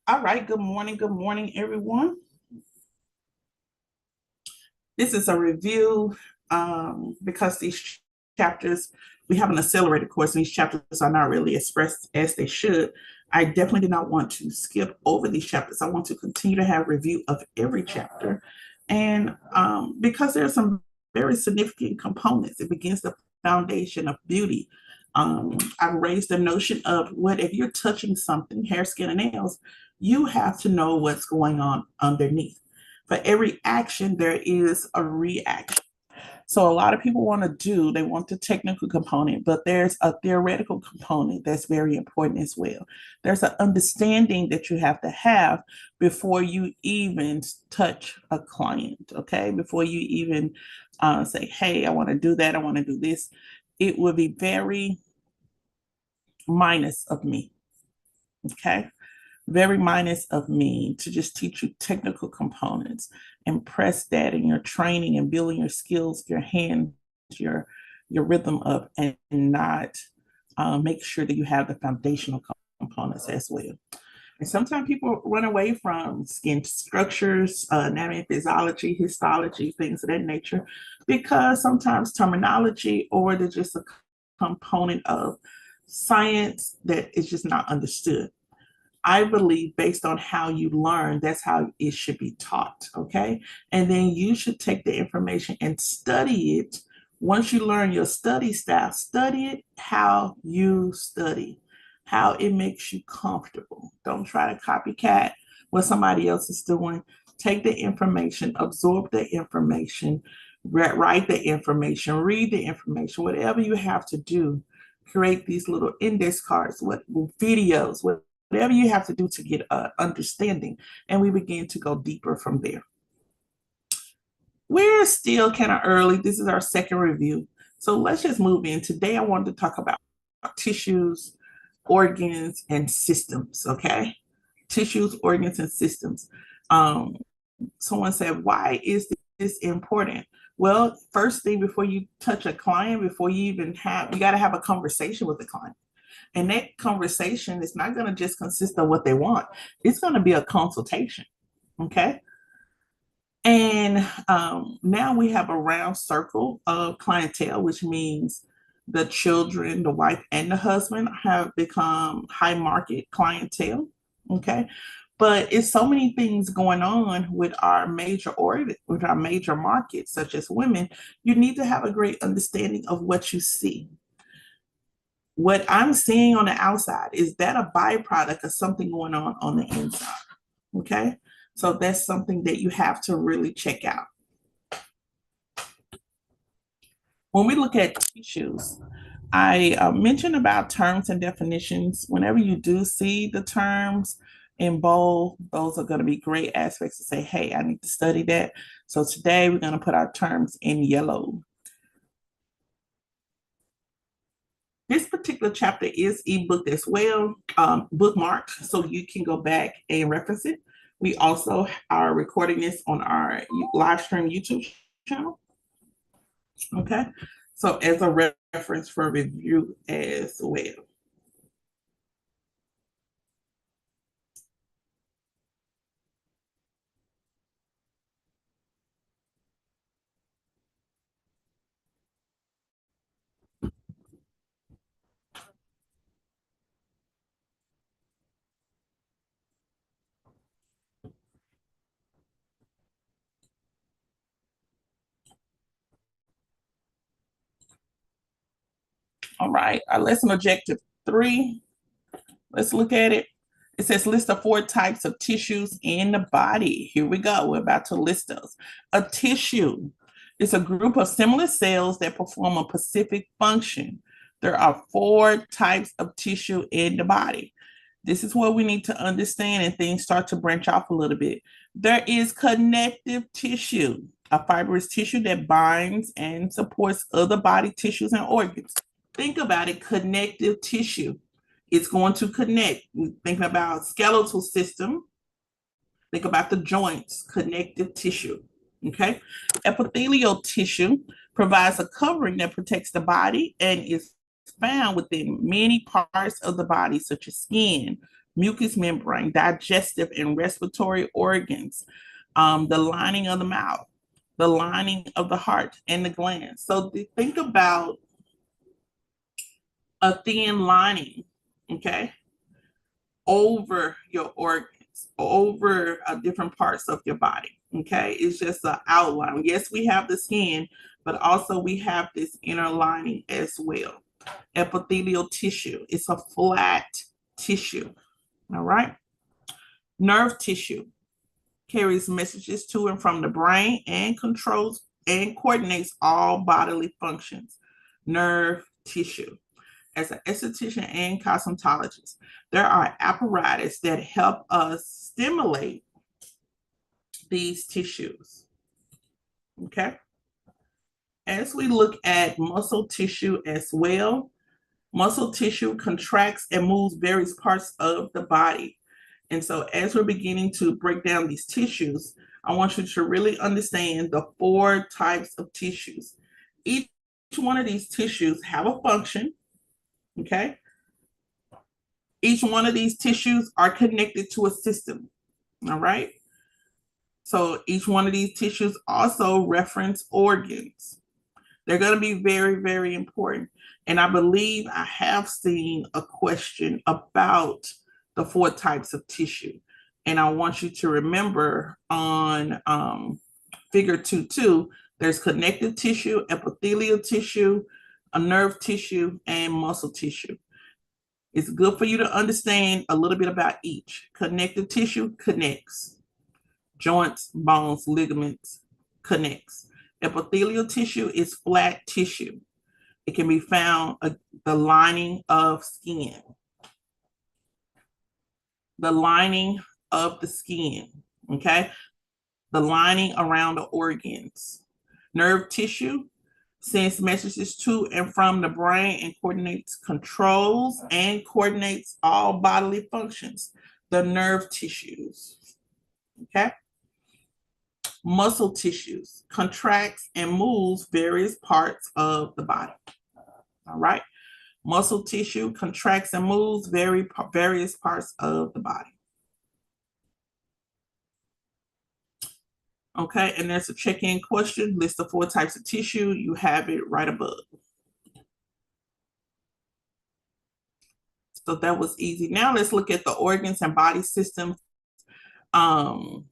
All right, good morning, everyone. This is a review because these chapters, we have an accelerated course, and these chapters are not really expressed as they should. I definitely did not want to skip over these chapters. I want to continue to have review of every chapter. And because there are some very significant components, it begins the foundation of beauty. I've raised the notion of what if you're touching something, hair, skin, and nails, you have to know what's going on underneath. For every action, there is a reaction. So a lot of people they want the technical component, but there's a theoretical component that's very important as well. There's an understanding that you have before you even touch a client, okay? Before you even say, hey, I want to do that, I want to do this. It will be very minus of me, okay? Very minus of me to just teach you technical components and press that in your training and building your skills, your hands, your rhythm up, and not make sure that you have the foundational components as well. And sometimes people run away from skin structures, anatomy, physiology, histology, things of that nature, because sometimes terminology or there's just a component of science that is just not understood. I believe based on how you learn, that's how it should be taught, okay? And then you should take the information and study it. Once you learn your study style, study it how you study, how it makes you comfortable. Don't try to copycat what somebody else is doing. Take the information, absorb the information, write the information, read the information, whatever you have to do. Create these little index cards, videos, whatever you have to do to get an understanding, and we begin to go deeper from there. We're still kind of early. This is our second review. So let's just move in. Today, I wanted to talk about tissues, organs, and systems, okay? Tissues, organs, and systems. Someone said, why is this important? Well, first thing, before you touch a client, before you even you got to have a conversation with the client. And that conversation is not going to just consist of what they want. It's going to be a consultation, okay? And now we have a round circle of clientele, which means the children, the wife, and the husband have become high market clientele, okay? But it's so many things going on with our major markets, such as women. You need to have a great understanding of what you see. What I'm seeing on the outside, is that a byproduct of something going on the inside? Okay, so that's something that you have to really check out. When we look at tissues, I mentioned about terms and definitions. Whenever you do see the terms in bold, those are going to be great aspects to say, hey, I need to study that. So today we're going to put our terms in yellow. This particular chapter is ebooked as well, bookmarked, so you can go back and reference it. We also are recording this on our live stream YouTube channel. Okay, so as a reference for review as well. All right, our lesson objective 3. Let's look at it. It says list of 4 types of tissues in the body. Here we go. We're about to list those. A tissue is a group of similar cells that perform a specific function. There are 4 types of tissue in the body. This is what we need to understand, and things start to branch off a little bit. There is connective tissue, a fibrous tissue that binds and supports other body tissues and organs. Think about it, connective tissue. It's going to connect. Thinking about skeletal system, think about the joints, connective tissue, okay? Epithelial tissue provides a covering that protects the body and is found within many parts of the body, such as skin, mucous membrane, digestive and respiratory organs, the lining of the mouth, the lining of the heart and the glands. So think about a thin lining, okay, over your organs, over different parts of your body, okay? It's just an outline. Yes, we have the skin, but also we have this inner lining as well. Epithelial tissue, it's a flat tissue, all right? Nerve tissue carries messages to and from the brain and controls and coordinates all bodily functions. Nerve tissue. As an esthetician and cosmetologist, there are apparatus that help us stimulate these tissues. Okay. As we look at muscle tissue as well, muscle tissue contracts and moves various parts of the body. And so as we're beginning to break down these tissues, I want you to really understand the 4 types of tissues. Each one of these tissues have a function, okay? Each one of these tissues are connected to a system, all right? So each one of these tissues also reference organs. They're going to be very, very important. And I believe I have seen a question about the 4 types of tissue. And I want you to remember on figure 2.2, there's connective tissue, epithelial tissue, a nerve tissue, and muscle tissue. It's good for you to understand a little bit about each. Connective tissue connects. Joints, bones, ligaments connects. Epithelial tissue is flat tissue. It can be found the lining of skin. The lining of the skin, okay? The lining around the organs. Nerve tissue sends messages to and from the brain and controls and coordinates all bodily functions. The nerve tissues, okay? Muscle tissues contracts and moves various parts of the body, all right? Muscle tissue contracts and moves various parts of the body. Okay, and there's a check-in question, list the 4 types of tissue. You have it right above. So that was easy. Now let's look at the organs and body systems. Back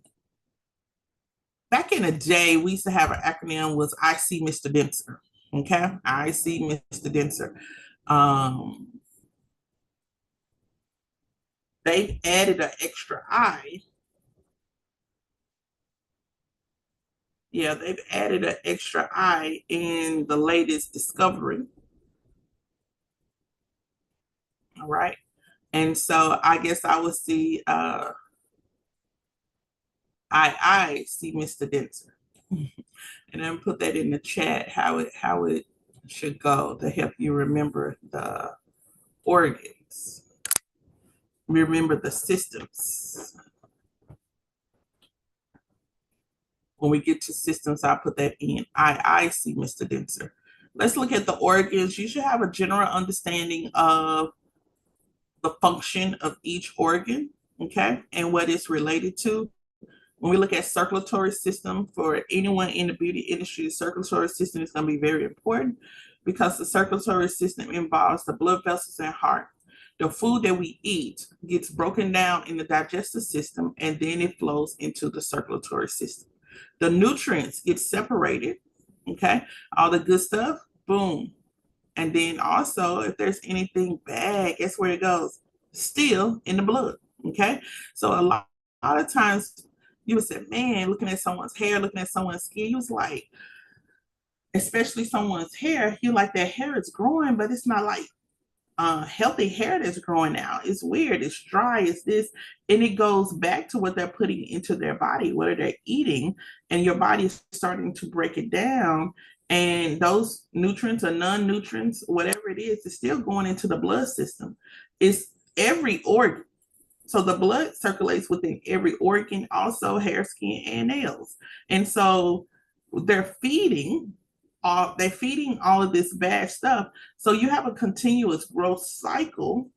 in the day, we used to have an acronym was I see Mr. Denser. Okay, I see Mr. Denser. They've added an extra I. Yeah, they've added an extra I in the latest discovery. All right. And so I guess I would see I see Mr. Denser. And then put that in the chat how it should go to help you remember the organs. Remember the systems. When we get to systems, I'll put that in. I see Mr. Denser. Let's look at the organs. You should have a general understanding of the function of each organ, okay, and what it's related to. When we look at circulatory system, for anyone in the beauty industry, the circulatory system is going to be very important because the circulatory system involves the blood vessels and heart. The food that we eat gets broken down in the digestive system and then it flows into the circulatory system. The nutrients get separated, okay? All the good stuff, boom. And then also, if there's anything bad, guess where it goes? Still in the blood, okay? So a lot of times you would say, man, looking at someone's hair, looking at someone's skin, you was like, especially someone's hair, you like their hair is growing, but it's not like healthy hair that's growing out. It's weird, it's dry, it's this, and it goes back to what they're putting into their body, what they're eating, and your body is starting to break it down, and those nutrients or non-nutrients, whatever it is still going into the blood system. It's every organ. So the blood circulates within every organ, also hair, skin, and nails. And so they're feeding all of this bad stuff. So you have a continuous growth cycle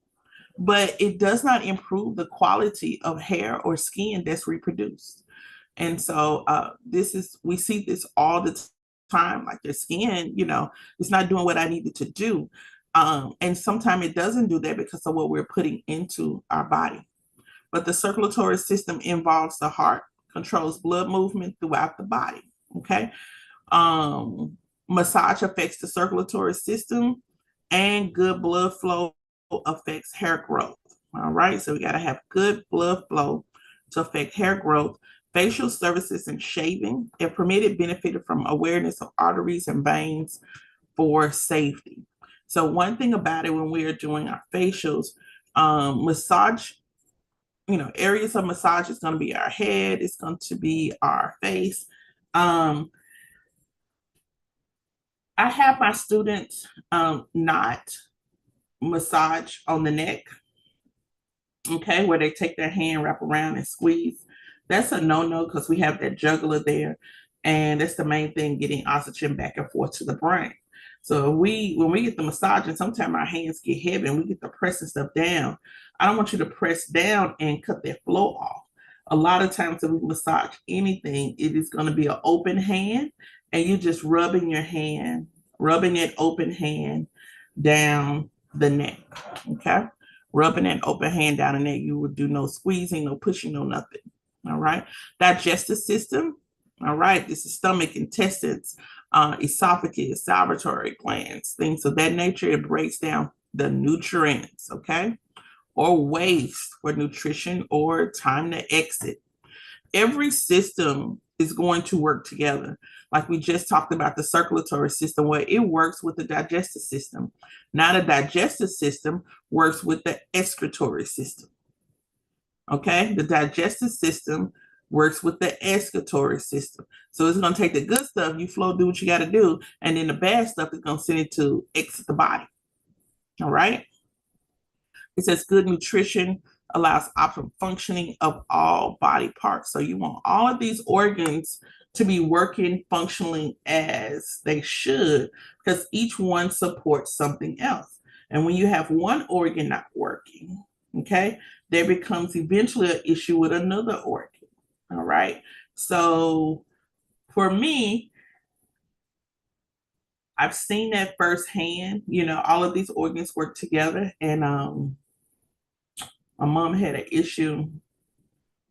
but it does not improve the quality of hair or skin that's reproduced. And so we see this all the time, like your skin, it's not doing what I needed to do. And sometimes it doesn't do that because of what we're putting into our body. But the circulatory system involves the heart, controls blood movement throughout the body. Okay. Massage affects the circulatory system, and good blood flow affects hair growth. All right. So we got to have good blood flow to affect hair growth. Facial services and shaving, if permitted, benefited from awareness of arteries and veins for safety. So one thing about it, when we are doing our facials, massage, areas of massage is going to be our head, it's going to be our face. I have my students not massage on the neck, okay, where they take their hand, wrap around and squeeze. That's a no-no because we have that jugular there, and that's the main thing, getting oxygen back and forth to the brain. So when we get the massage, and sometimes our hands get heavy and we get the pressing stuff down, I don't want you to press down and cut that flow off. A lot of times when we massage anything, it is going to be an open hand, and you're just rubbing that open hand down the neck, okay? Rubbing that open hand down the neck. You would do no squeezing, no pushing, no nothing. All right. Digestive system. All right. This is stomach, intestines, esophagus, salivary glands, things of that nature. It breaks down the nutrients, okay, or waste for nutrition or time to exit. Every system is going to work together. Like we just talked about the circulatory system, where it works with the digestive system. Now the digestive system works with the excretory system. Okay, the digestive system works with the excretory system. So it's going to take the good stuff, you flow, do what you got to do, and then the bad stuff is going to send it to exit the body. All right. It says good nutrition allows optimal functioning of all body parts. So you want all of these organs to be working, functioning as they should, because each one supports something else. And when you have one organ not working, okay, there becomes eventually an issue with another organ. All right. So for me, I've seen that firsthand. All of these organs work together. And my mom had an issue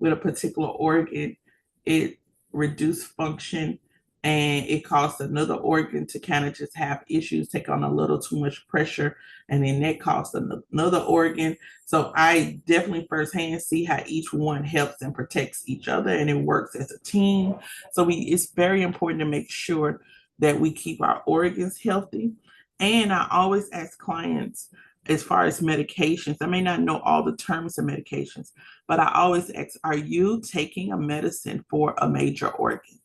with a particular organ. It reduced function, and it caused another organ to kind of just have issues, take on a little too much pressure, and then that caused another organ. So I definitely firsthand see how each one helps and protects each other, and it works as a team. So it's very important to make sure that we keep our organs healthy. And I always ask clients, as far as medications, I may not know all the terms of medications, but I always ask, are you taking a medicine for a major organ?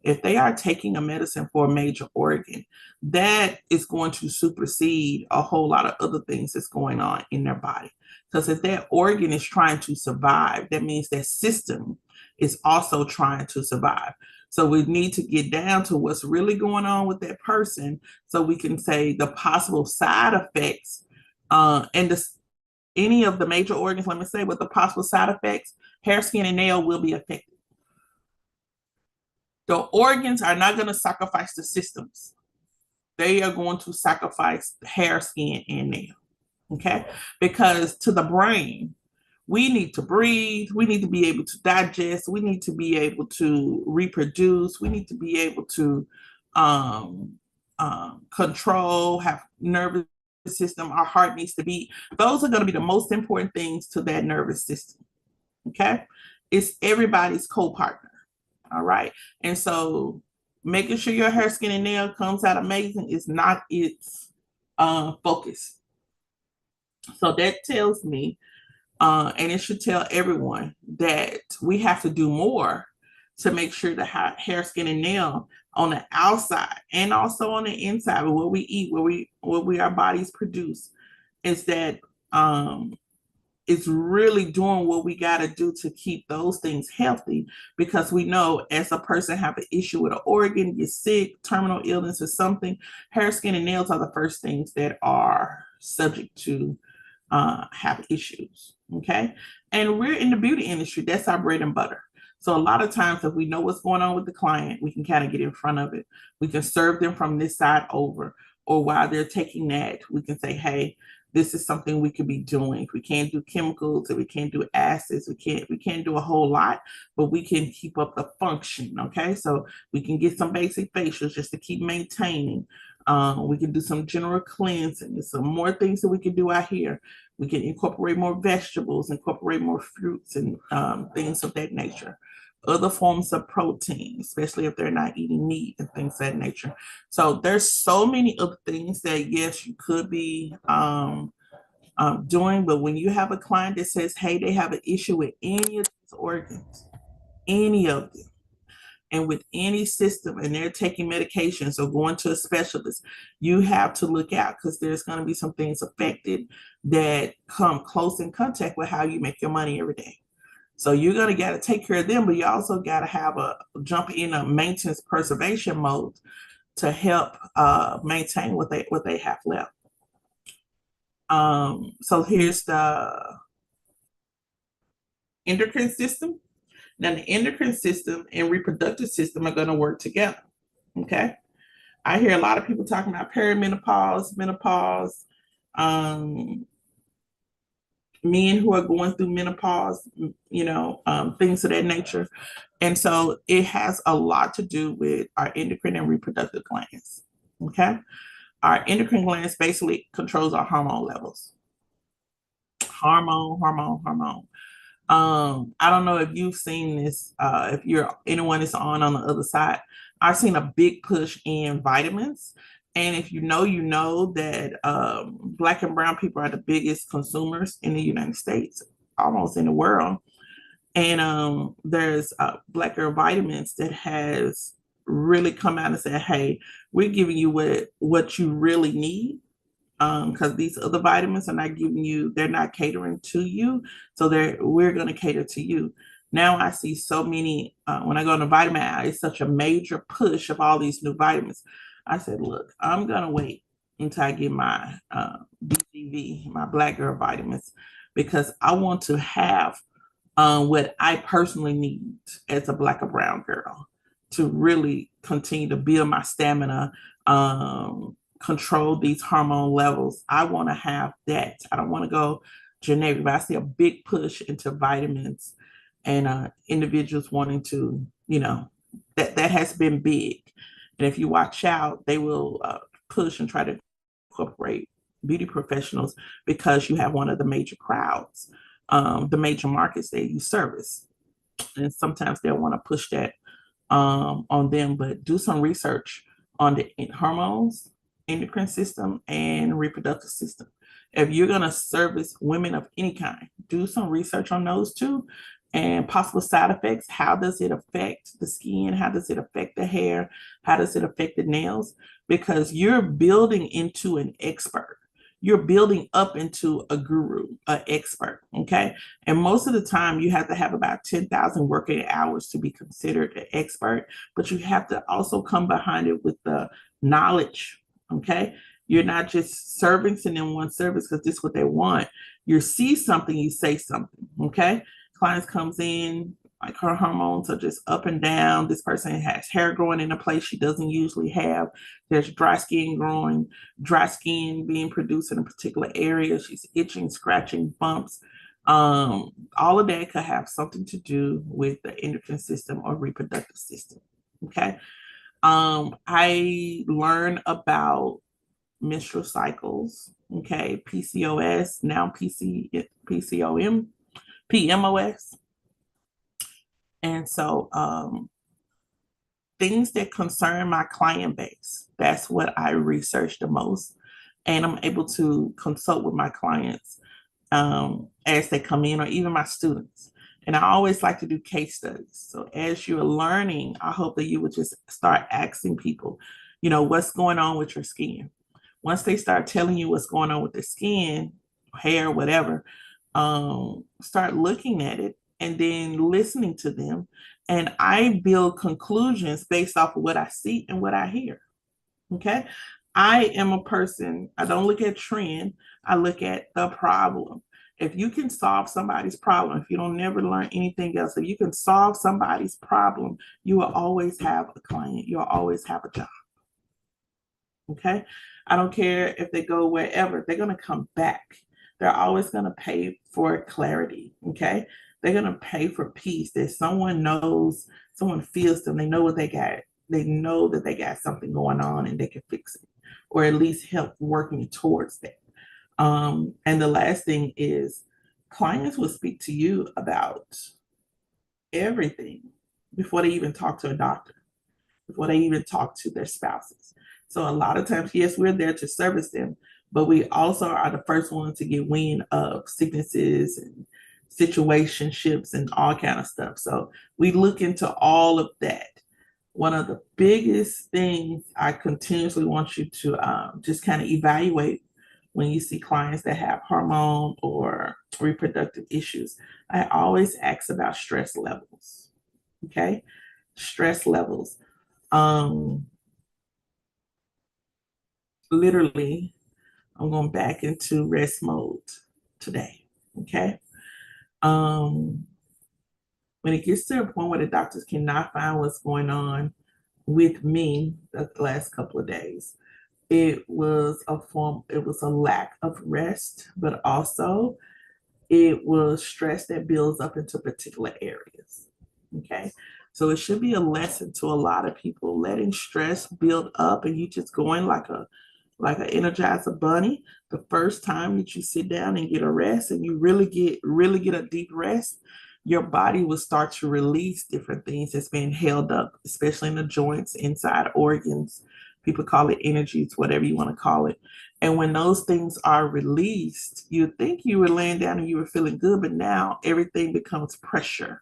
If they are taking a medicine for a major organ, that is going to supersede a whole lot of other things that's going on in their body. Because if that organ is trying to survive, that means that system is also trying to survive. So we need to get down to what's really going on with that person, so we can say the possible side effects, any of the major organs, let me say, with the possible side effects, hair, skin, and nail will be affected. The organs are not going to sacrifice the systems. They are going to sacrifice hair, skin, and nail. Okay? Because to the brain, we need to breathe. We need to be able to digest. We need to be able to reproduce. We need to be able to control, have nervous system. Our heart needs to beat. Those are going to be the most important things to that nervous system. Okay? It's everybody's co-partner. All right. And so making sure your hair, skin, and nail comes out amazing is not its focus. So that tells me, and it should tell everyone, that we have to do more to make sure the hair, skin, and nail on the outside and also on the inside, of what we eat, what our bodies produce, is that it's really doing what we got to do to keep those things healthy. Because we know, as a person have an issue with an organ, get sick, terminal illness or something, hair, skin, and nails are the first things that are subject to have issues. Okay. And we're in the beauty industry. That's our bread and butter. So a lot of times, if we know what's going on with the client, we can kind of get in front of it. We can serve them from this side over, or while they're taking that, we can say, hey, this is something we could be doing. We can't do chemicals, and we can't do acids. We can't do a whole lot, but we can keep up the function. Okay. So we can get some basic facials just to keep maintaining. We can do some general cleansing. There's some more things that we can do out here. We can incorporate more vegetables, incorporate more fruits and things of that nature. Other forms of protein, especially if they're not eating meat and things of that nature. So there's so many other things that, yes, you could be doing, but when you have a client that says, hey, they have an issue with any of these organs, any of them, and with any system, and they're taking medications or going to a specialist, you have to look out, because there's going to be some things affected that come close in contact with how you make your money every day. So you're going to got to take care of them, but you also got to have a jump in a maintenance preservation mode to help maintain what they have left. So here's the endocrine system. Now, the endocrine system and reproductive system are going to work together. Okay. I hear a lot of people talking about perimenopause, menopause, men who are going through menopause, things of that nature. And so it has a lot to do with our endocrine and reproductive glands. Okay. Our endocrine glands basically controls our hormone levels. Hormone. I don't know if you've seen this, if anyone is on the other side. I've seen a big push in vitamins. And if you know that Black and brown people are the biggest consumers in the United States, almost in the world. And there's Black Girl Vitamins that has really come out and said, hey, we're giving you what you really need, because these other vitamins are not giving you, they're not catering to you. So we're going to cater to you. Now I see so many, when I go on the vitamin aisle, it's such a major push of all these new vitamins. I said, look, I'm going to wait until I get my BGV, my Black Girl Vitamins, because I want to have what I personally need as a Black or brown girl to really continue to build my stamina, control these hormone levels. I want to have that. I don't want to go generic, but I see a big push into vitamins and individuals wanting to, that has been big. And if you watch out, they will push and try to incorporate beauty professionals, because you have one of the major crowds, the major markets that you service. And sometimes they'll want to push that on them, but do some research on the hormones, endocrine system, and reproductive system. If you're going to service women of any kind, do some research on those two and possible side effects. How does it affect the skin? How does it affect the hair? How does it affect the nails? Because you're building into an expert. You're building up into a guru, an expert, okay? And most of the time, you have to have about 10,000 working hours to be considered an expert, but you have to also come behind it with the knowledge, okay? You're not just servicing in one service because this is what they want. You see something, you say something, okay? Clients comes in, like her hormones are just up and down. This person has hair growing in a place she doesn't usually have. There's dry skin growing, dry skin being produced in a particular area. She's itching, scratching, bumps. All of that could have something to do with the endocrine system or reproductive system. Okay. I learned about menstrual cycles. Okay. PCOS, now PCOM, PMOS. And so things that concern my client base, that's what I research the most. And I'm able to consult with my clients as they come in, or even my students. And I always like to do case studies. So as you're learning, I hope that you would just start asking people, what's going on with your skin? Once they start telling you what's going on with their skin, hair, whatever, start looking at it and then listening to them. And I build conclusions based off of what I see and what I hear. Okay. I am a person, I don't look at trend, I look at the problem. If you can solve somebody's problem, if you don't never learn anything else, if you can solve somebody's problem, you will always have a client, you'll always have a job. Okay. I don't care if they go wherever, they're going to come back. They're always going to pay for clarity. Okay. They're going to pay for peace that someone knows, someone feels them, they know what they got. They know that they got something going on and they can fix it or at least help working towards that. And the last thing is clients will speak to you about everything before they even talk to a doctor, before they even talk to their spouses. So a lot of times, yes, we're there to service them, but we also are the first ones to get wind of sicknesses and situationships and all kind of stuff. So we look into all of that. One of the biggest things I continuously want you to just kind of evaluate when you see clients that have hormone or reproductive issues, I always ask about stress levels. Okay, stress levels. Um, Literally, I'm going back into rest mode today. Okay. Um, when it gets to a point where the doctors cannot find what's going on with me the last couple of days, it was a lack of rest, but also it was stress that builds up into particular areas. Okay. So it should be a lesson to a lot of people letting stress build up and you just going like an energizer bunny. The first time that you sit down and get a rest and you really get a deep rest, your body will start to release different things that's being held up, especially in the joints, inside organs. People call it energies, whatever you want to call it. And when those things are released, you think you were laying down and you were feeling good, but now everything becomes pressure.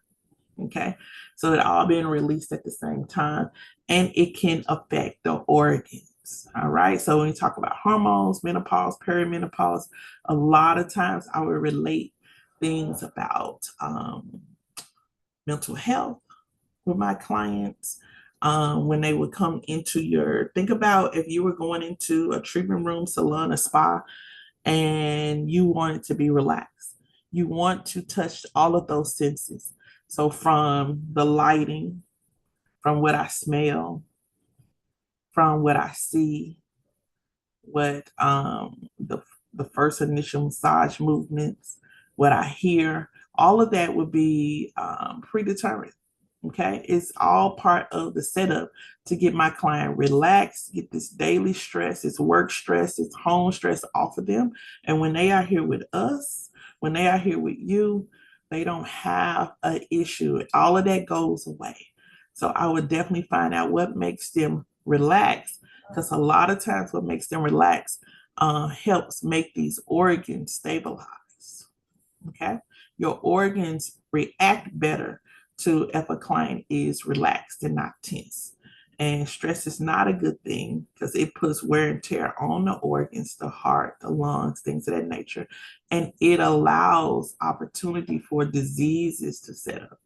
Okay. So it all being released at the same time, and it can affect the organs. All right. So when we talk about hormones, menopause, perimenopause, a lot of times I will relate things about mental health with my clients. When they would come into think about if you were going into a treatment room, salon, a spa, and you want it to be relaxed. You want to touch all of those senses. So from the lighting, from what I smell, from what I see, what the first initial massage movements, what I hear, all of that would be predetermined. Okay, it's all part of the setup to get my client relaxed, get this daily stress, this work stress, this home stress off of them. And when they are here with us, when they are here with you, they don't have an issue. All of that goes away. So I would definitely find out what makes them relax, because a lot of times what makes them relax helps make these organs stabilize. Okay, your organs react better to if a client is relaxed and not tense. And stress is not a good thing because it puts wear and tear on the organs, the heart, the lungs, things of that nature. And it allows opportunity for diseases to set up.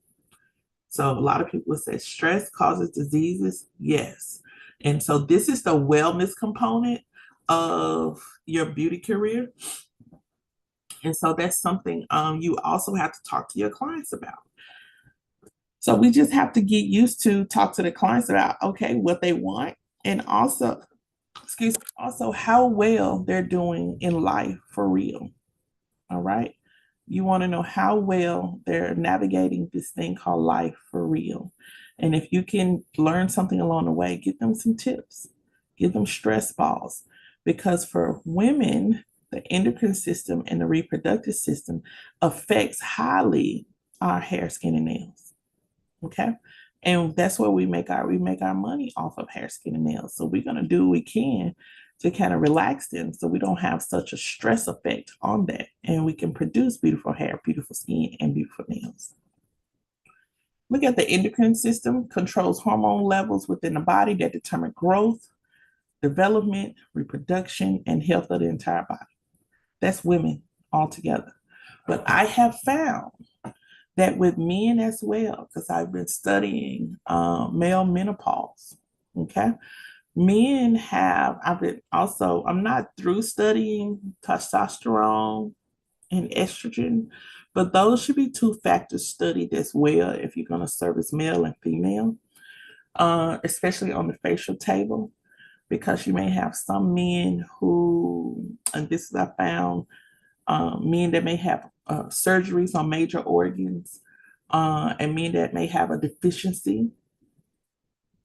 So a lot of people say stress causes diseases. Yes. And so this is the wellness component of your beauty career. And so that's something you also have to talk to your clients about. So we just have to get used to talk to the clients about, okay, what they want, and also, excuse me, also how well they're doing in life for real. All right. You want to know how well they're navigating this thing called life for real. And if you can learn something along the way, give them some tips, give them stress balls. Because for women, the endocrine system and the reproductive system affects highly our hair, skin, and nails. Okay. And that's where we make our money off of hair, skin, and nails. So we're gonna do what we can to kind of relax them so we don't have such a stress effect on that. And we can produce beautiful hair, beautiful skin, and beautiful nails. Look at the endocrine system, controls hormone levels within the body that determine growth, development, reproduction, and health of the entire body. That's women altogether. But I have found that with men as well, because I've been studying male menopause, okay? Men have, I'm not through studying testosterone and estrogen, but those should be two factors studied as well if you're going to service male and female, especially on the facial table, because you may have some men who, and this is I found, men that may have surgeries on major organs, and men that may have a deficiency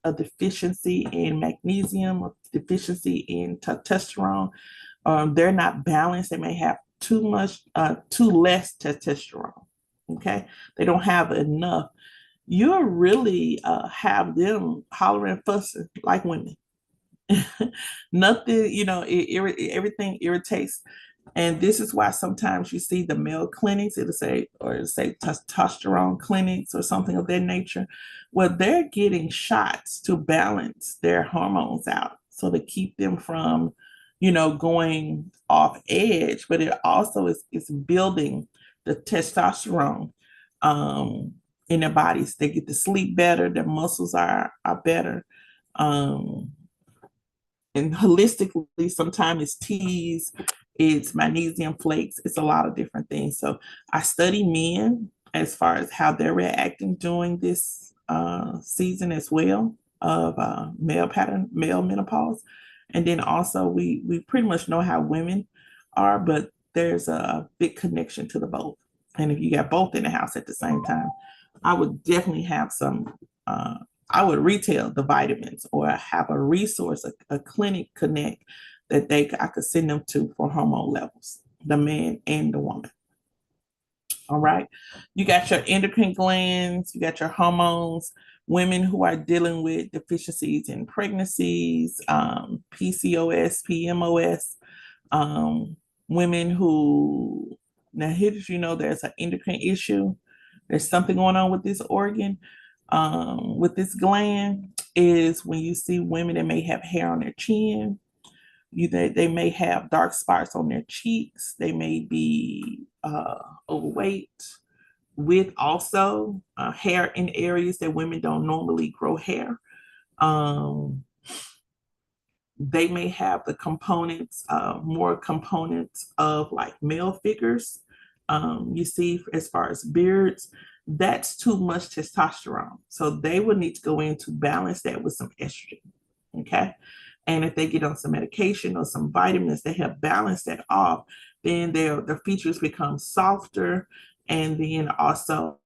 in magnesium, or deficiency in testosterone. They're not balanced. They may have too less testosterone. Okay, they don't have enough. You'll really have them hollering, fussing like women. Nothing, everything irritates. And this is why sometimes you see the male clinics, it'll say testosterone clinics or something of that nature, where they're getting shots to balance their hormones out. So to keep them from, going off edge, but it also is building the testosterone um, in their bodies. They get to sleep better, their muscles are better. Um, and holistically, sometimes it's teas, it's magnesium flakes, it's a lot of different things. So I study men as far as how they're reacting during this season as well of male menopause. And then also we pretty much know how women are, but there's a big connection to the both. And if you got both in the house at the same time, I would definitely have some I would retail the vitamins or have a resource, a clinic connect that I could send them to for hormone levels, the man and the woman. All right. You got your endocrine glands, you got your hormones, women who are dealing with deficiencies in pregnancies, PCOS, PMOS, um, women who, now here there's an endocrine issue, there's something going on with this organ, with this gland, is when you see women that may have hair on their chin, they may have dark spots on their cheeks, they may be overweight, with also hair in areas that women don't normally grow hair. Um, they may have the components, more components of like male figures. You see, as far as beards, that's too much testosterone. So they would need to go in to balance that with some estrogen. Okay. And if they get on some medication or some vitamins that help balance that off, then their features become softer. And then also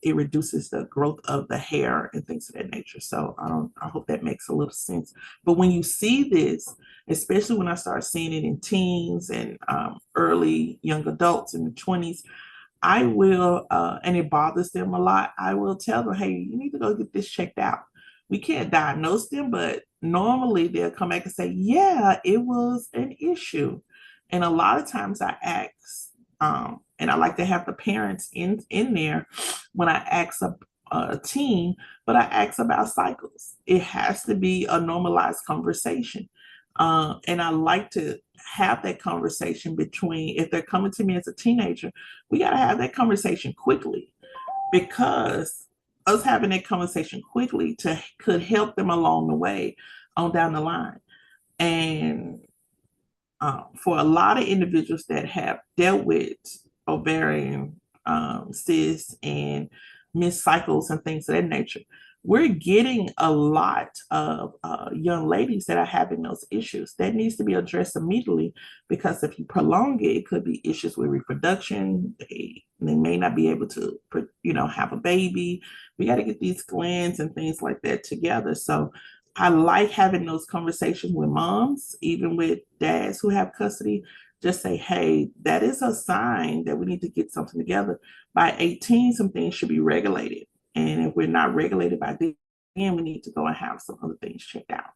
it reduces the growth of the hair and things of that nature. So I hope that makes a little sense. But when you see this, especially when I start seeing it in teens and early young adults in the 20s, I will, and it bothers them a lot, I will tell them, hey, you need to go get this checked out. We can't diagnose them, but normally they'll come back and say, yeah, it was an issue. And a lot of times I ask, and I like to have the parents in there when I ask a teen, but I ask about cycles. It has to be a normalized conversation. And I like to have that conversation between, if they're coming to me as a teenager, we got to have that conversation quickly, because us having that conversation quickly could help them along the way on down the line. And for a lot of individuals that have dealt with ovarian cysts and missed cycles and things of that nature, we're getting a lot of young ladies that are having those issues. That needs to be addressed immediately, because if you prolong it, it could be issues with reproduction. They may not be able to, have a baby. We got to get these glands and things like that together. So I like having those conversations with moms, even with dads who have custody. Just say, hey, that is a sign that we need to get something together. By 18, some things should be regulated. And if we're not regulated by then, we need to go and have some other things checked out.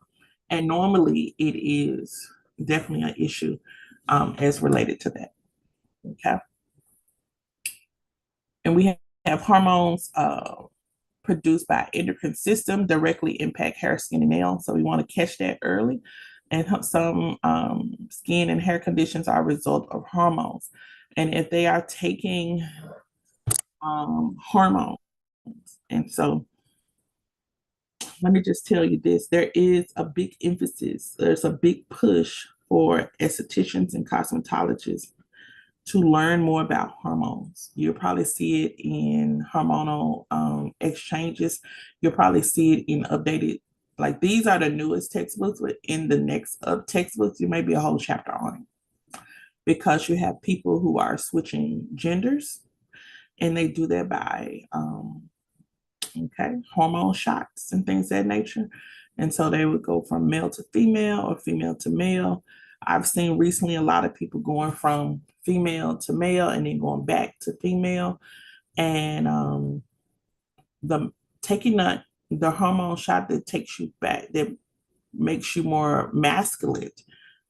And normally it is definitely an issue as related to that. Okay. And we have hormones produced by endocrine system directly impact hair, skin, and nails. So we want to catch that early. And some skin and hair conditions are a result of hormones. And if they are taking hormones, and so let me just tell you this, there is a big emphasis, there's a big push for estheticians and cosmetologists to learn more about hormones. You'll probably see it in hormonal exchanges. You'll probably see it in updated, like these are the newest textbooks, but in the next textbooks, there may be a whole chapter on it because you have people who are switching genders and they do that by hormone shots and things of that nature. And so they would go from male to female or female to male. I've seen recently a lot of people going from female to male and then going back to female. And the taking the hormone shot that takes you back, that makes you more masculine.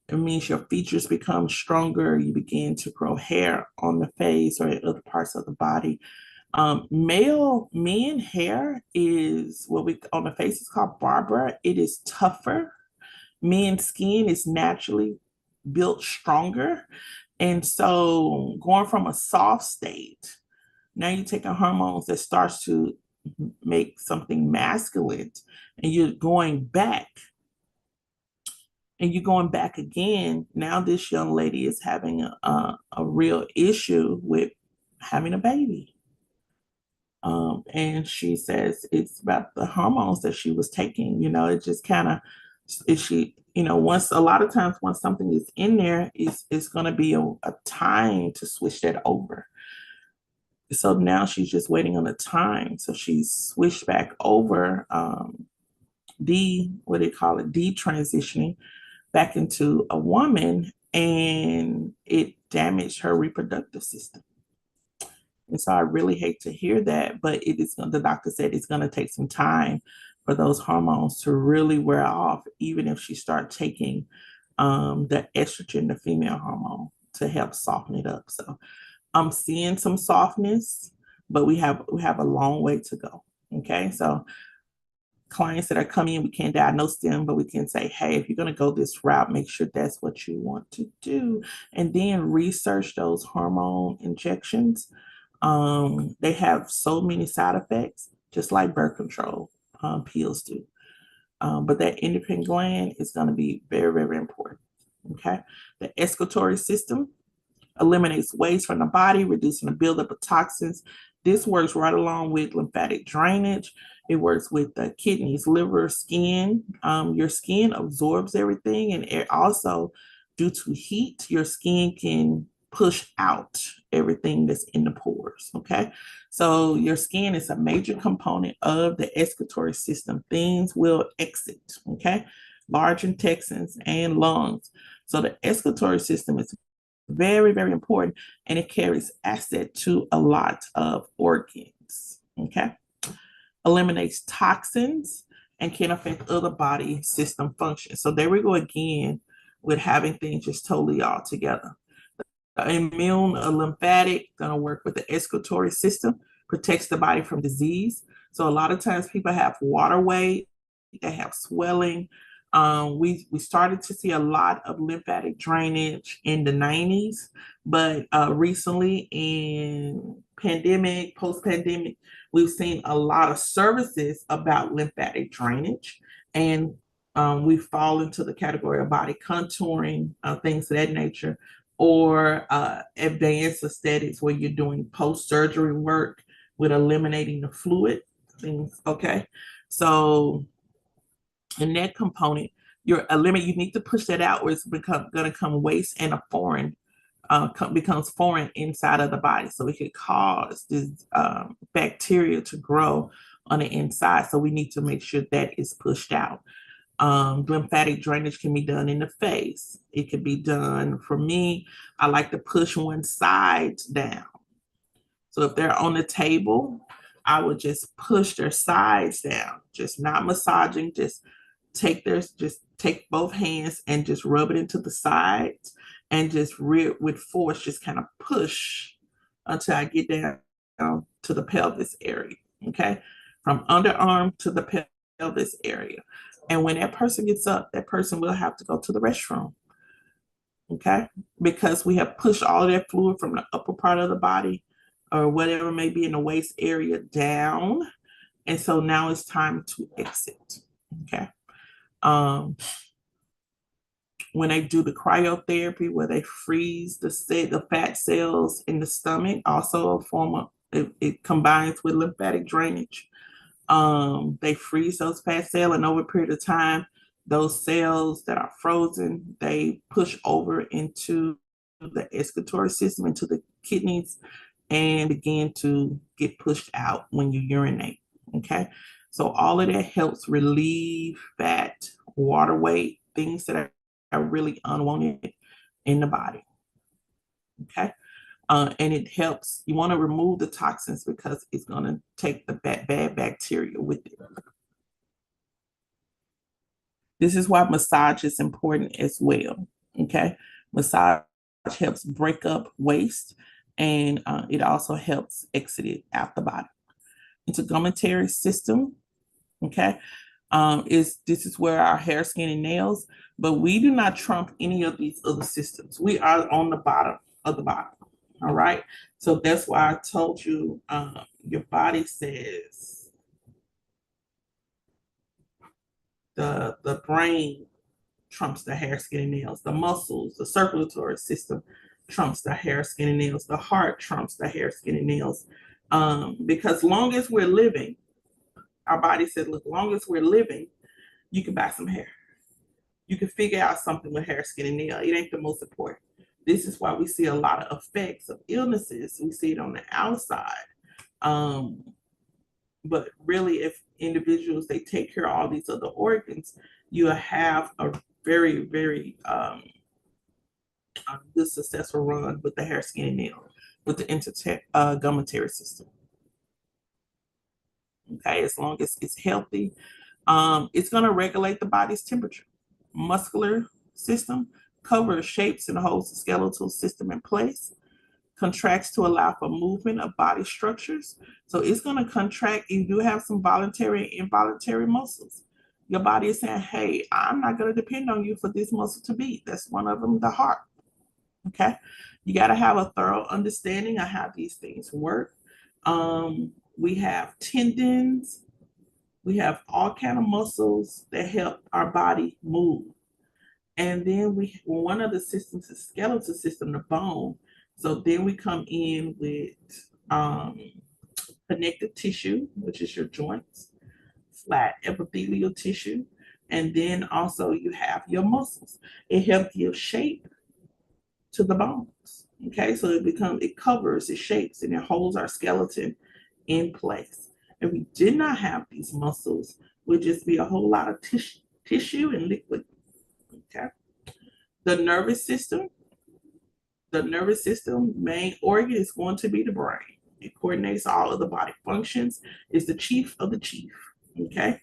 It means your features become stronger. You begin to grow hair on the face or in other parts of the body. Men hair is what we on the face is called barber. It is tougher. Men's skin is naturally built stronger. And so going from a soft state, now you're taking hormones that starts to make something masculine and you're going back. And you're going back again. Now this young lady is having a real issue with having a baby. And she says it's about the hormones that she was taking. It just kind of, once a lot of times once something is in there, it's going to be a time to switch that over. So now she's just waiting on a time. So she's switched back over detransitioning back into a woman, and it damaged her reproductive system. And so I really hate to hear that, but the doctor said it's going to take some time for those hormones to really wear off, even if she starts taking the estrogen, the female hormone, to help soften it up. So I'm seeing some softness, but we have a long way to go. Okay, so clients that are coming in, we can't diagnose them, but we can say, hey, if you're going to go this route, make sure that's what you want to do, and then research those hormone injections. They have so many side effects, just like birth control pills do. But that endocrine gland is going to be very, very important. Okay. The excretory system eliminates waste from the body, reducing the buildup of toxins. This works right along with lymphatic drainage. It works with the kidneys, liver, skin. Your skin absorbs everything, and it also, due to heat, your skin can push out everything that's in the pores. Okay, so your skin is a major component of the excretory system. Things will exit. Okay, large intestines and lungs. So the excretory system is very, very important, and it carries acid to a lot of organs. Okay, eliminates toxins and can affect other body system functions. So there we go again with having things just totally all together. The immune lymphatic going to work with the excretory system, protects the body from disease. So a lot of times people have waterway, they have swelling. We started to see a lot of lymphatic drainage in the 90s, but recently in pandemic, post-pandemic, we've seen a lot of services about lymphatic drainage, and we fall into the category of body contouring, things of that nature, or advanced aesthetics where you're doing post-surgery work with eliminating the fluid things. Okay, so in that component, you need to push that out, or it's going to come waste and a foreign becomes foreign inside of the body. So it could cause this bacteria to grow on the inside. So we need to make sure that is pushed out. Lymphatic drainage can be done in the face. It can be done, for me, I like to push one side down. So if they're on the table, I would just push their sides down, just not massaging, just take both hands and just rub it into the sides and just with force, just kind of push until I get down to the pelvis area. Okay, from underarm to the pelvis area. And when that person gets up, that person will have to go to the restroom. Okay, because we have pushed all of that fluid from the upper part of the body or whatever may be in the waist area down, And so now it's time to exit. Okay. When they do the cryotherapy, where they freeze the fat cells in the stomach, also a form of it combines with lymphatic drainage. They freeze those fat cells, and over a period of time, those cells that are frozen, they push over into the excretory system, into the kidneys, and begin to get pushed out when you urinate. Okay, so all of that helps relieve fat, water weight, things that are really unwanted in the body. Okay. And it helps. You want to remove the toxins because it's going to take the bad bacteria with it. This is why massage is important as well. Okay. Massage helps break up waste, and it also helps exit it out the body. Integumentary system. Okay. This is where our hair, skin, and nails, but we do not trump any of these other systems. We are on the bottom of the bottom. All right. So that's why I told you your body says the brain trumps the hair, skin, and nails. The muscles, the circulatory system trumps the hair, skin, and nails. The heart trumps the hair, skin, and nails. Because long as we're living, our body said, look, long as we're living, you can buy some hair. You can figure out something with hair, skin, and nail. It ain't the most important. This is why we see a lot of effects of illnesses. We see it on the outside. But really, if individuals, they take care of all these other organs, you have a very, very good successful run with the hair, skin, and nail, with the integumentary system. Okay, as long as it's healthy, it's going to regulate the body's temperature. Muscular system covers, shapes, and holds the skeletal system in place. Contracts to allow for movement of body structures. So it's going to contract. You do have some voluntary and involuntary muscles. Your body is saying, hey, I'm not going to depend on you for this muscle to beat. That's one of them, the heart. Okay. You got to have a thorough understanding of how these things work. We have tendons. We have all kind of muscles that help our body move. And then one of the systems is skeletal system, the bone. So then we come in with connective tissue, which is your joints, flat epithelial tissue, and then also you have your muscles. It helps give shape to the bones. Okay, so it covers, it shapes, and it holds our skeleton in place. If we did not have these muscles, would just be a whole lot of tissue and liquid. Okay. The nervous system main organ is going to be the brain. It coordinates all of the body functions. It's the chief of the chief. Okay.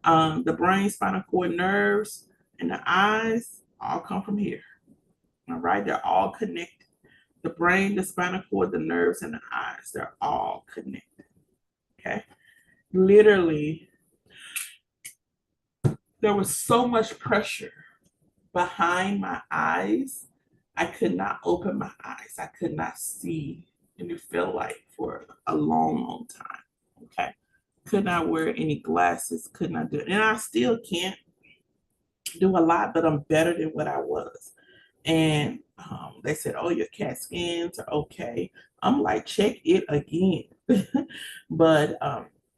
The brain, spinal cord, nerves, and the eyes all come from here. All right. They're all connected. The brain, the spinal cord, the nerves, and the eyes, they're all connected. Okay. Literally, there was so much pressure behind my eyes. I could not open my eyes. I could not see. And it felt like for a long, long time. Okay. Could not wear any glasses, could not do it. And I still can't do a lot, but I'm better than what I was. And they said, oh, your CAT scans are okay. I'm like, check it again. But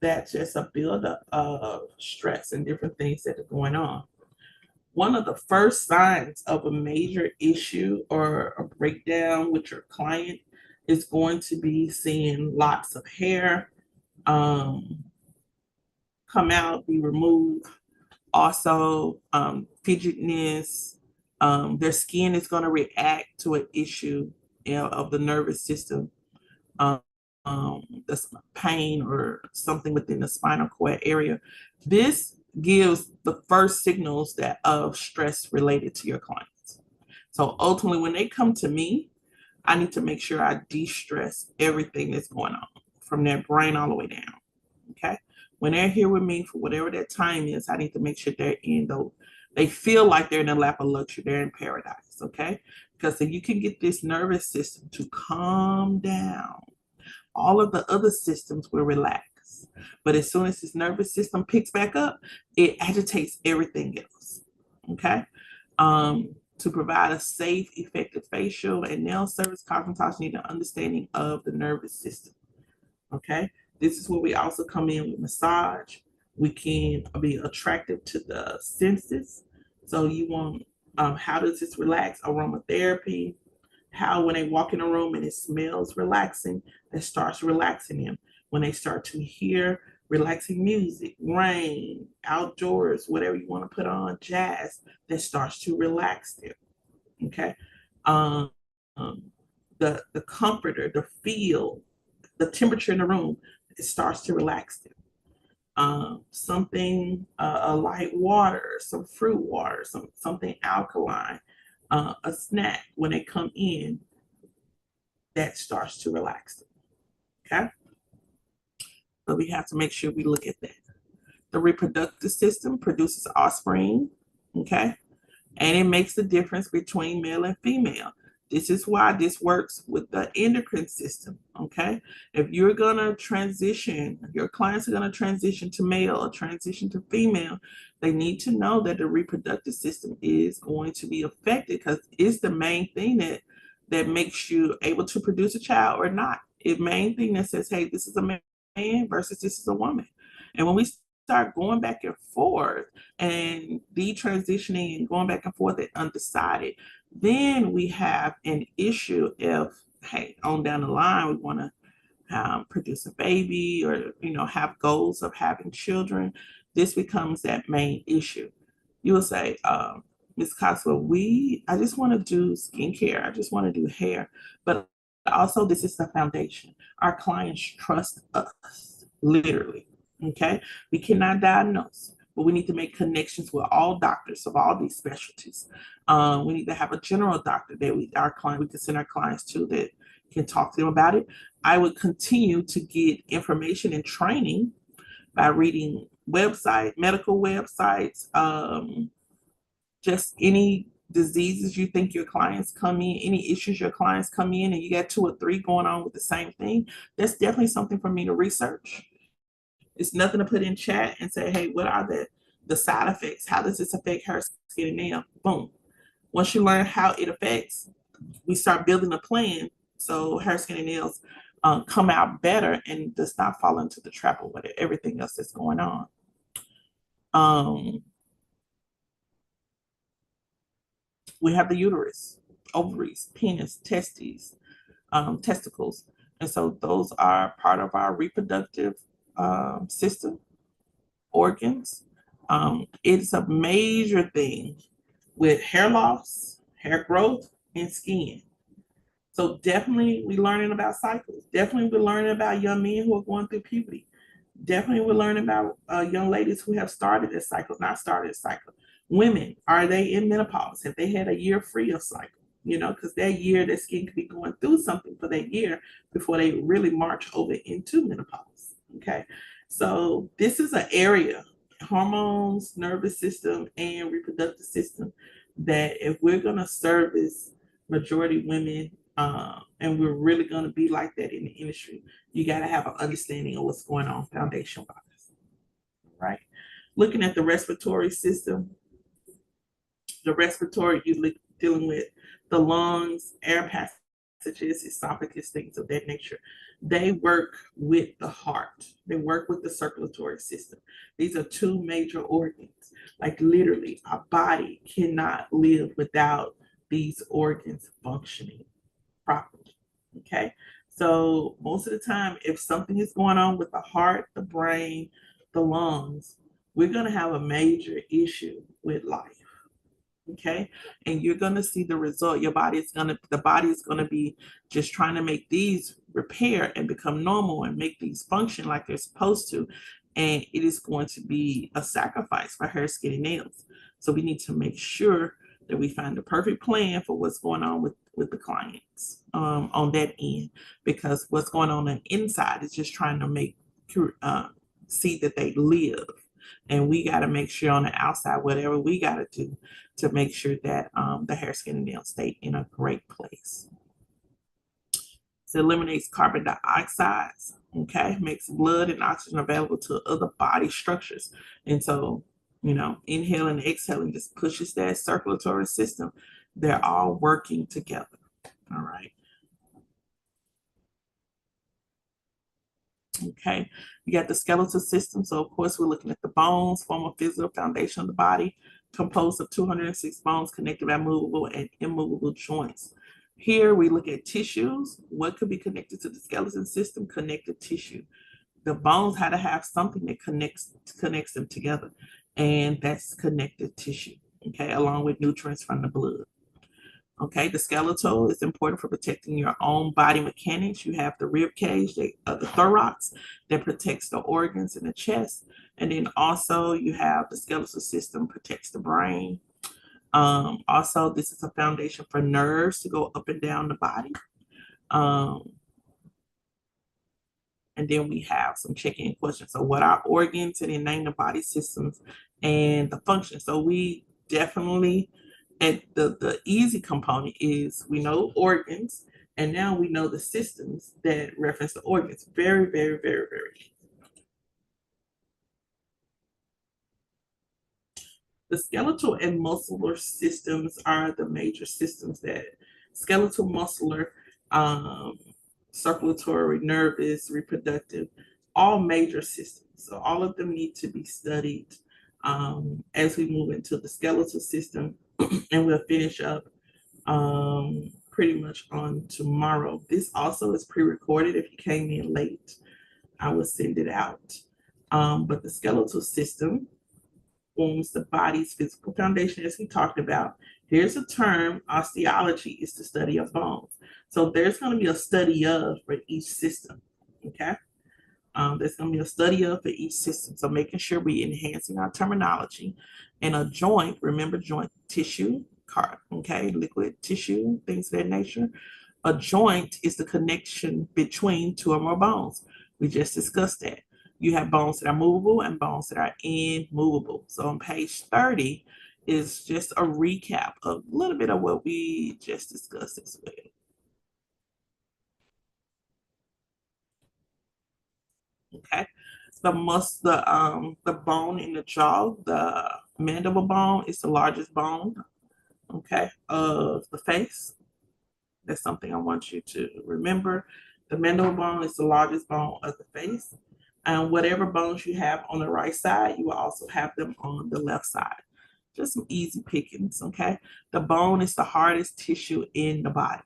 that's just a buildup of stress and different things that are going on. One of the first signs of a major issue or a breakdown with your client is going to be seeing lots of hair come out, be removed. Also, fidgetiness. Their skin is going to react to an issue, of the nervous system, the pain or something within the spinal cord area. This gives the first signals that of stress related to your clients. So ultimately, when they come to me, I need to make sure I de-stress everything that's going on from their brain all the way down. Okay. When they're here with me for whatever that time is, I need to make sure they're they feel like they're in the lap of luxury, they're in paradise. Okay. Because if you can get this nervous system to calm down, all of the other systems will relax. But as soon as his nervous system picks back up, it agitates everything else. Okay. To provide a safe, effective facial and nail service, cosmetologists need an understanding of the nervous system. Okay. This is where we also come in with massage. We can be attractive to the senses. So you want, how does this relax? Aromatherapy, how when they walk in a room and it smells relaxing, that starts relaxing them. When they start to hear relaxing music, rain, outdoors, whatever you want to put on, jazz, that starts to relax them. Okay. Um, the comforter, the feel, the temperature in the room, it starts to relax them. Something, a light water, some fruit water, something alkaline, a snack when they come in, that starts to relax them. Okay. So we have to make sure we look at that. The reproductive system produces offspring. Okay. And it makes the difference between male and female. This is why this works with the endocrine system. Okay. If you're going to transition, your clients are going to transition to male or transition to female, they need to know that the reproductive system is going to be affected because it's the main thing that makes you able to produce a child or not. It's the main thing that says, hey, this is a man versus this is a woman. And when we start going back and forth and detransitioning and going back and forth and undecided, then we have an issue if, hey, on down the line, we want to produce a baby or, have goals of having children. This becomes that main issue. You will say, Ms. Cosmo, I just want to do skincare. I just want to do hair. But also, this is the foundation. Our clients trust us, literally. Okay. We cannot diagnose, but we need to make connections with all doctors of all these specialties. We need to have a general doctor that we can send our clients to that can talk to them about it. I would continue to get information and training by reading medical websites, just any diseases you think your clients come in, any issues your clients come in, and you got 2 or 3 going on with the same thing. That's definitely something for me to research. It's nothing to put in chat and say, hey, what are the side effects? How does this affect her skin and nail? Boom. Once you learn how it affects, we start building a plan so hair, skin, and nails come out better and does not fall into the trap of everything else that's going on. We have the uterus, ovaries, penis, testes, testicles. And so those are part of our reproductive system, organs. It's a major thing with hair loss, hair growth, and skin. So definitely we're learning about cycles. Definitely we're learning about young men who are going through puberty. Definitely we're learning about young ladies who have started this cycle, not started a cycle. Women, are they in menopause? Have they had a year free of cycle? Because that year, their skin could be going through something for that year before they really march over into menopause. Okay. So this is an area, hormones, nervous system, and reproductive system, that if we're going to service majority women, and we're really going to be like that in the industry, you got to have an understanding of what's going on foundation wise, right? Looking at the respiratory system, the respiratory, you're dealing with the lungs, air passages, esophagus, things of that nature. They work with the heart. They work with the circulatory system. These are 2 major organs. Like literally, our body cannot live without these organs functioning properly. Okay. So most of the time, if something is going on with the heart, the brain, the lungs, we're going to have a major issue with life. Okay. And you're going to see the result. The body is going to be just trying to make these repair and become normal and make these function like they're supposed to. And it is going to be a sacrifice for hair, skin, and nails. So we need to make sure that we find the perfect plan for what's going on with the clients on that end, because what's going on the inside is just trying to see that they live. And we got to make sure on the outside, whatever we got to do to make sure that the hair, skin, and nails stay in a great place. So it eliminates carbon dioxide, Okay, makes blood and oxygen available to other body structures. And so, inhaling and exhaling just pushes that circulatory system. They're all working together. All right. Okay, you got the skeletal system. So, of course, we're looking at the bones, form a physical foundation of the body, composed of 206 bones connected by movable and immovable joints. Here we look at tissues. What could be connected to the skeleton system? Connective tissue. The bones had to have something that connects them together, and that's connective tissue. Okay, along with nutrients from the blood. Okay, the skeletal is important for protecting your own body mechanics. You have the rib cage, the thorax, that protects the organs in the chest. And then also you have the skeletal system protects the brain. Also, this is a foundation for nerves to go up and down the body. Um, and then we have some check-in questions. So what are organs, and then name the body systems and the function. So we definitely, and the easy component is we know organs, and now we know the systems that reference the organs. Very, very, very, very. The skeletal and muscular systems are the major systems that skeletal, muscular, um, circulatory, nervous, reproductive, all major systems. So all of them need to be studied as we move into the skeletal system, and we'll finish up pretty much on tomorrow. This also is pre-recorded. If you came in late, I will send it out. But the skeletal system forms the body's physical foundation, as we talked about. Here's a term: osteology is the study of bones. So there's going to be a study of for each system. Okay. There's going to be a study of for each system. So making sure we're enhancing our terminology. And a joint, remember joint tissue, okay, liquid tissue, things of that nature. A joint is the connection between two or more bones. We just discussed that. You have bones that are movable and bones that are immovable. So on page 30 is just a recap of a little bit of what we just discussed as well. Okay. The bone in the jaw, the mandible bone, is the largest bone, okay, of the face. That's something I want you to remember. The mandible bone is the largest bone of the face. And whatever bones you have on the right side, you will also have them on the left side. Just some easy pickings, okay? The bone is the hardest tissue in the body.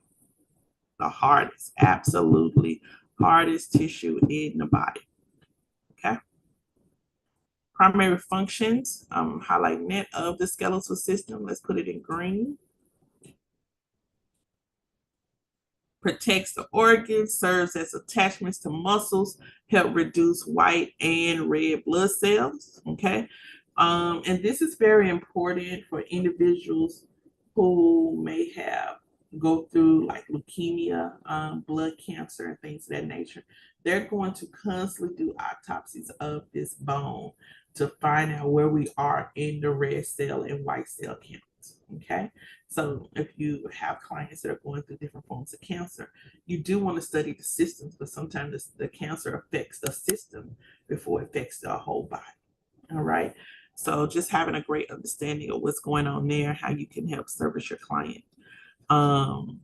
The hardest, absolutely hardest tissue in the body, okay? Primary functions, highlighting that of the skeletal system. Let's put it in green. Protects the organs, serves as attachments to muscles, help reduce white and red blood cells. Okay. And this is very important for individuals who may have go through like leukemia, blood cancer, and things of that nature. They're going to constantly do autopsies of this bone to find out where we are in the red cell and white cell counts. Okay. So if you have clients that are going through different forms of cancer, you do want to study the systems, but sometimes the cancer affects the system before it affects the whole body. All right. So just having a great understanding of what's going on there, how you can help service your client.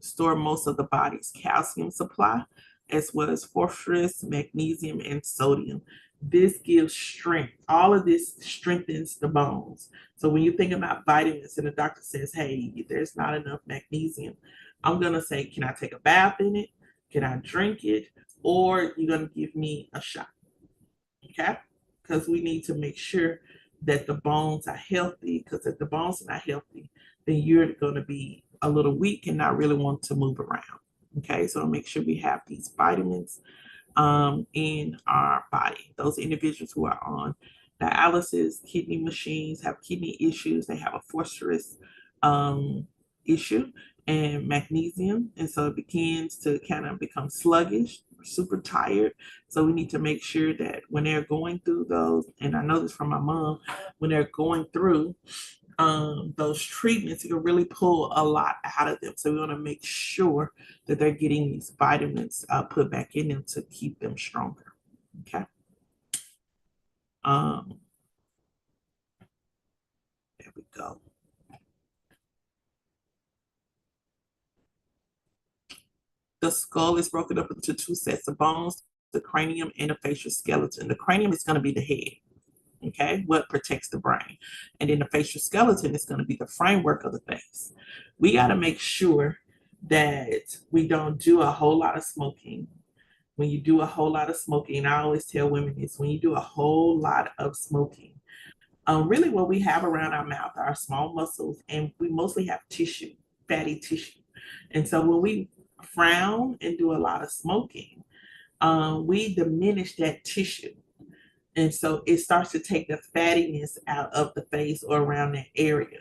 Store most of the body's calcium supply, as well as phosphorus, magnesium, and sodium. This gives strength. All of this strengthens the bones. So when you think about vitamins and the doctor says, hey, there's not enough magnesium, I'm going to say, can I take a bath in it? Can I drink it? Or you're going to give me a shot. Okay? Because we need to make sure that the bones are healthy. Because if the bones are not healthy, then you're going to be a little weak and not really want to move around. Okay? So make sure we have these vitamins in our body. Those individuals who are on dialysis, kidney machines, have kidney issues, they have a phosphorus issue and magnesium. And so it begins to kind of become sluggish, super tired. So we need to make sure that when they're going through those, and I know this from my mom, when they're going through those treatments, it can really pull a lot out of them. So we want to make sure that they're getting these vitamins put back in them to keep them stronger. Okay. Um, there we go. The skull is broken up into two sets of bones, the cranium and the facial skeleton. The cranium is going to be the head, okay, what protects the brain. And then the facial skeleton is going to be the framework of the face. We got to make sure that we don't do a whole lot of smoking. When you do a whole lot of smoking, I always tell women this, when you do a whole lot of smoking, really what we have around our mouth are small muscles, and we mostly have tissue, fatty tissue. And so when we frown and do a lot of smoking, we diminish that tissue. And so it starts to take the fattiness out of the face or around that area.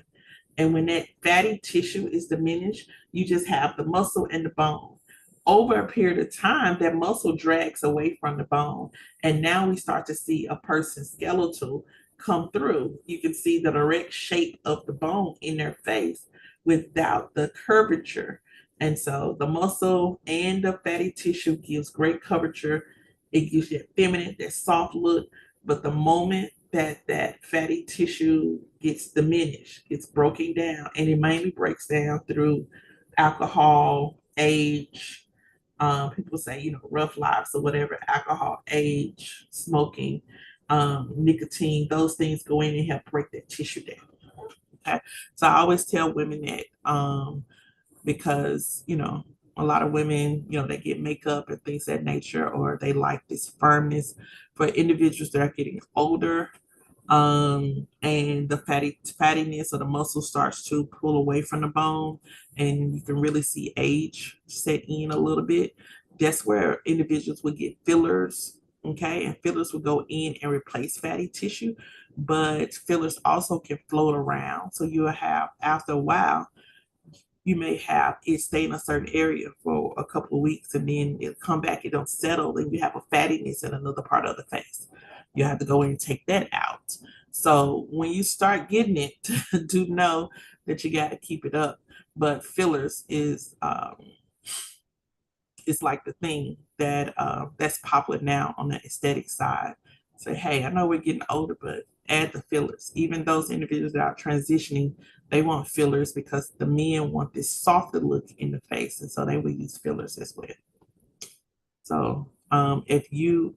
And when that fatty tissue is diminished, you just have the muscle and the bone. Over a period of time, that muscle drags away from the bone. And now we start to see a person's skeletal come through. You can see the direct shape of the bone in their face without the curvature. And so the muscle and the fatty tissue gives great curvature. It gives you that feminine, that soft look. But the moment that fatty tissue gets diminished, gets broken down, and it mainly breaks down through alcohol, age. People say, rough lives or whatever, alcohol, age, smoking, nicotine, those things go in and help break that tissue down. Okay. So I always tell women that because, a lot of women, they get makeup and things of that nature, or they like this firmness for individuals that are getting older, and the fattiness or the muscle starts to pull away from the bone, and you can really see age set in a little bit. That's where individuals would get fillers, okay, and fillers will go in and replace fatty tissue, but fillers also can float around, so you'll have, after a while, you may have it stay in a certain area for a couple of weeks, and then it'll come back, it don't settle, and you have a fattiness in another part of the face. You have to go in and take that out. So when you start getting it, do know that you got to keep it up. But fillers is like the thing that that's popular now on the aesthetic side. Say, hey, I know we're getting older, but add the fillers. Even those individuals that are transitioning, they want fillers because the men want this softer look in the face, and so they will use fillers as well. So if you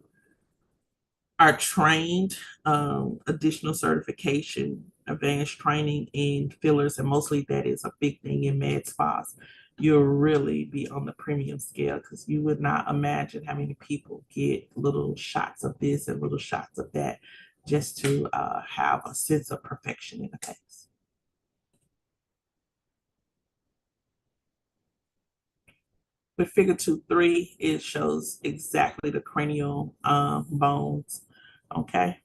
are trained, additional certification, advanced training in fillers, and mostly that is a big thing in med spas, you'll really be on the premium scale, because you would not imagine how many people get little shots of this and little shots of that just to have a sense of perfection in the face. With figure 2.3, it shows exactly the cranial bones, okay?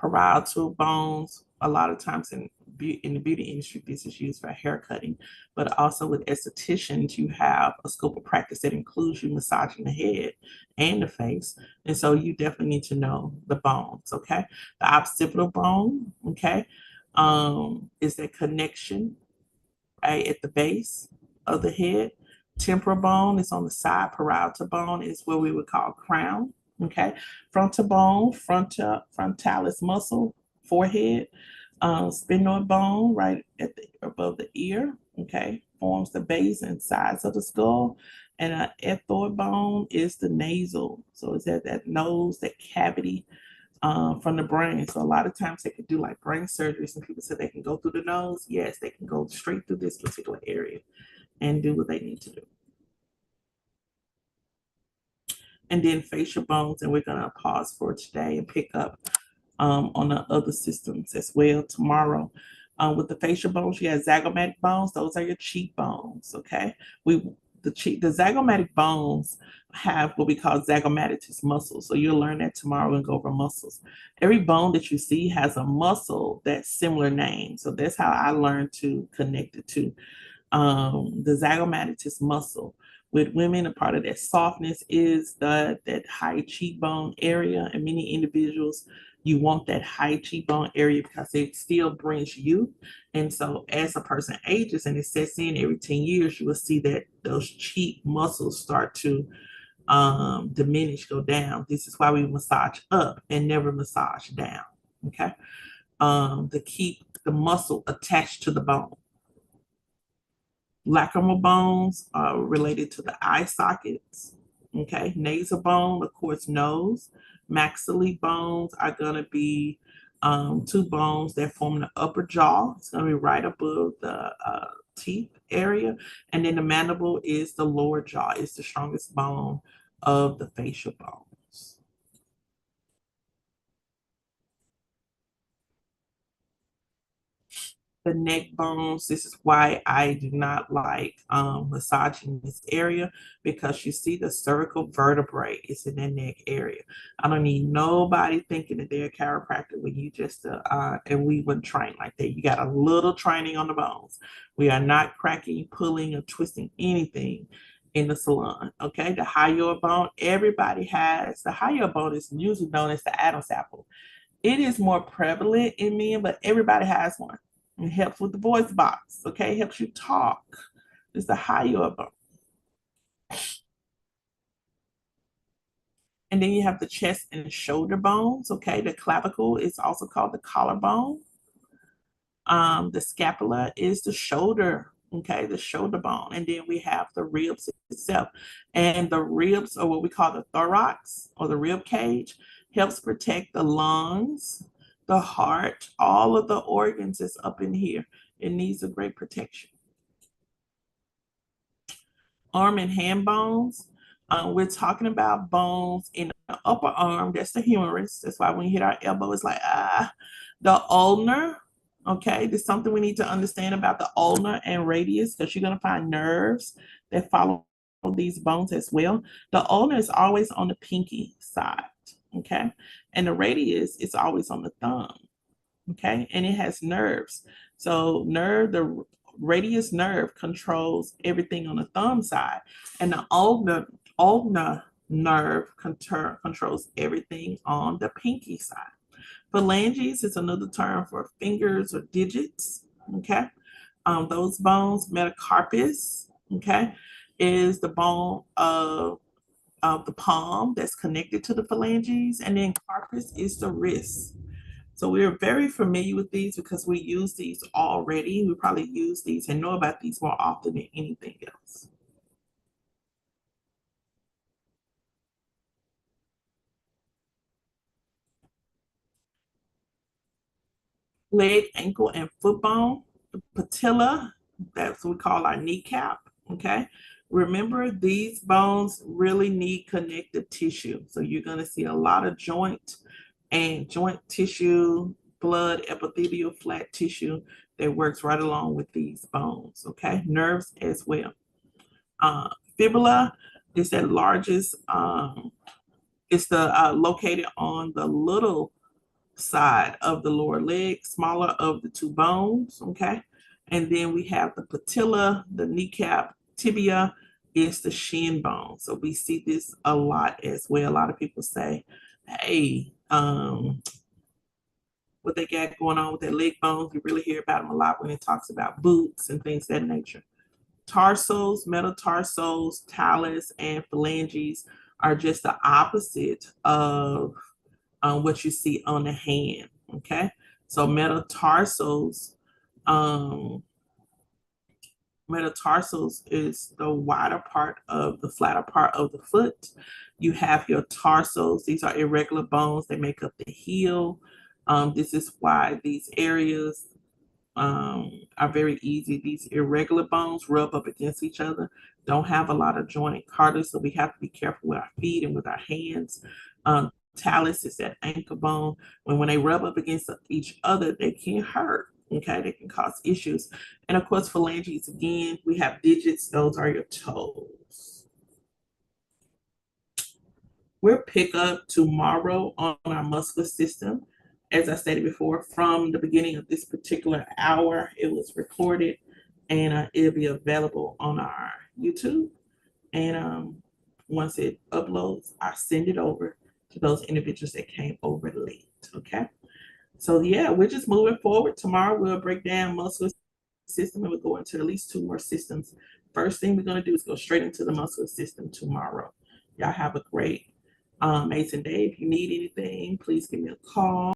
Parietal bones, a lot of times in the beauty industry, this is used for hair cutting, but also with estheticians, you have a scope of practice that includes you massaging the head and the face. And so you definitely need to know the bones, okay? The occipital bone, okay, is that connection right at the base of the head. Temporal bone is on the side. Parietal bone is what we would call crown. Okay. Frontal bone, frontalis muscle, forehead. Sphenoid bone right above the ear. Okay. Forms the base and sides of the skull. And an ethmoid bone is the nasal. So it's that nose, that cavity from the brain. So a lot of times they can do like brain surgery. Some people say they can go through the nose. Yes, they can go straight through this particular area and do what they need to do. And then facial bones, and we're gonna pause for today and pick up on the other systems as well tomorrow. With the facial bones, you have zygomatic bones. Those are your cheekbones. Okay, the zygomatic bones have what we call zygomatous muscles. So you'll learn that tomorrow and go over muscles. Every bone that you see has a muscle that's similar name. So that's how I learned to connect it to the zygomatous muscle. With women, a part of that softness is that high cheekbone area, and many individuals, you want that high cheekbone area because it still brings youth. And so as a person ages and it sets in every 10 years, you will see that those cheek muscles start to diminish, go down. This is why we massage up and never massage down. Okay. To keep the muscle attached to the bone. Lacrimal bones are related to the eye sockets. Okay. Nasal bone, of course, nose. Maxillary bones are going to be two bones that form the upper jaw. It's going to be right above the teeth area. And then the mandible is the lower jaw. It's the strongest bone of the facial bones. The neck bones. This is why I do not like massaging this area, because you see the cervical vertebrae is in the neck area. I don't need nobody thinking that they're a chiropractor when you just and we wouldn't train like that. You got a little training on the bones. We are not cracking, pulling, or twisting anything in the salon. Okay, the hyoid bone. Everybody has the hyoid bone. Is usually known as the Adam's apple. It is more prevalent in men, but everybody has one. It helps with the voice box, okay? It helps you talk. It's the hyoid bone. And then you have the chest and shoulder bones, okay? The clavicle is also called the collarbone. The scapula is the shoulder, okay? The shoulder bone. And then we have the ribs itself. And the ribs, or what we call the thorax or the rib cage, helps protect the lungs, the heart, all of the organs is up in here. It needs a great protection. Arm and hand bones. We're talking about bones in the upper arm. That's the humerus. That's why when you hit our elbow, it's like, ah. The ulnar, okay, there's something we need to understand about the ulnar and radius, because you're going to find nerves that follow these bones as well. The ulnar is always on the pinky side, okay? And the radius is always on the thumb, okay? And it has nerves. So the radius nerve controls everything on the thumb side, and the ulnar nerve controls everything on the pinky side. Phalanges is another term for fingers or digits, okay? Those bones. Metacarpus, okay, is the bone of the palm that's connected to the phalanges, and then carpus is the wrist. So we're very familiar with these because we use these already. We probably use these and know about these more often than anything else. Leg, ankle, and foot bone. The patella, that's what we call our kneecap, okay? Remember, these bones really need connective tissue. So you're going to see a lot of joint tissue, blood, epithelial, flat tissue that works right along with these bones, okay? Nerves as well. Fibula is the largest, it's the located on the little side of the lower leg, smaller of the two bones, okay? And then we have the patella, the kneecap, tibia is the shin bone. So we see this a lot as well. A lot of people say, hey, what they got going on with their leg bones. We really hear about them a lot when it talks about boots and things of that nature. Tarsals, metatarsals, talus, and phalanges are just the opposite of what you see on the hand, okay? So um, metatarsals is the wider part of the flatter part of the foot. You have your tarsals. These are irregular bones that make up the heel. This is why these areas are very easy. These irregular bones rub up against each other, don't have a lot of joint cartilage, so we have to be careful with our feet and with our hands. Talus is that ankle bone. When they rub up against each other, they can hurt. Okay, they can cause issues. And of course, phalanges, again, we have digits. Those are your toes. We'll pick up tomorrow on our muscular system. As I stated before, from the beginning of this particular hour, it was recorded, and it'll be available on our YouTube. And once it uploads, I send it over to those individuals that came over late. Okay. So yeah, we're just moving forward. Tomorrow we'll break down muscular system, and we'll go into at least two more systems. First thing we're going to do is go straight into the muscular system tomorrow. Y'all have a great, amazing day. If you need anything, please give me a call.